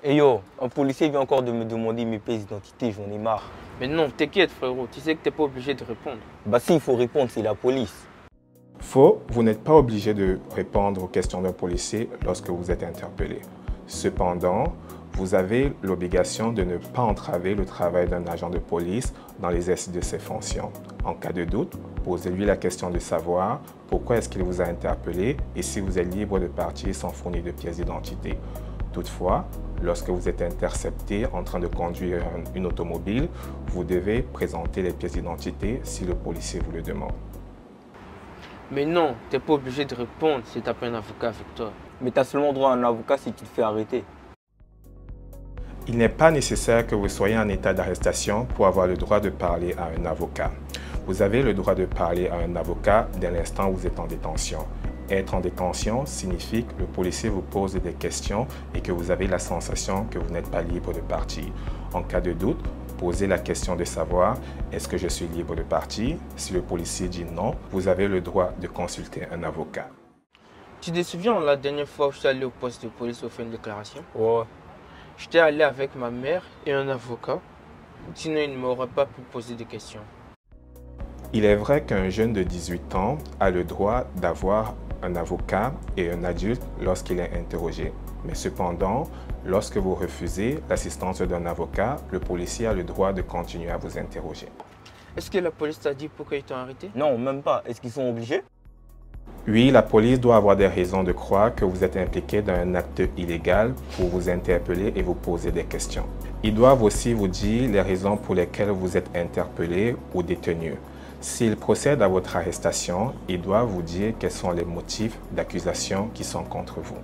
Et yo, un policier vient encore de me demander mes pièces d'identité, j'en ai marre. Mais non, t'inquiète frérot, tu sais que t'es pas obligé de répondre. Bah si, il faut répondre, c'est la police. Faux, vous n'êtes pas obligé de répondre aux questions d'un policier lorsque vous êtes interpellé. Cependant, vous avez l'obligation de ne pas entraver le travail d'un agent de police dans l'exercice de ses fonctions. En cas de doute, posez-lui la question de savoir pourquoi est-ce qu'il vous a interpellé et si vous êtes libre de partir sans fournir de pièces d'identité. Toutefois, lorsque vous êtes intercepté en train de conduire une automobile, vous devez présenter les pièces d'identité si le policier vous le demande. Mais non, t'es pas obligé de répondre si t'as pas un avocat avec toi. Mais t'as seulement droit à un avocat si tu te fais arrêter. Il n'est pas nécessaire que vous soyez en état d'arrestation pour avoir le droit de parler à un avocat. Vous avez le droit de parler à un avocat dès l'instant où vous êtes en détention. Être en détention signifie que le policier vous pose des questions et que vous avez la sensation que vous n'êtes pas libre de partir. En cas de doute, posez la question de savoir est-ce que je suis libre de partir. Si le policier dit non, vous avez le droit de consulter un avocat. Tu te souviens la dernière fois où je suis allé au poste de police pour faire une déclaration? Ouais. J'étais allé avec ma mère et un avocat. Sinon, il ne m'aurait pas pu poser des questions. Il est vrai qu'un jeune de 18 ans a le droit d'avoir un avocat et un adulte lorsqu'il est interrogé. Mais cependant, lorsque vous refusez l'assistance d'un avocat, le policier a le droit de continuer à vous interroger. Est-ce que la police t'a dit pourquoi ils t'ont arrêté? Non, même pas. Est-ce qu'ils sont obligés? Oui, la police doit avoir des raisons de croire que vous êtes impliqué dans un acte illégal pour vous interpeller et vous poser des questions. Ils doivent aussi vous dire les raisons pour lesquelles vous êtes interpellé ou détenu. S'ils procèdent à votre arrestation, ils doivent vous dire quels sont les motifs d'accusation qui sont contre vous.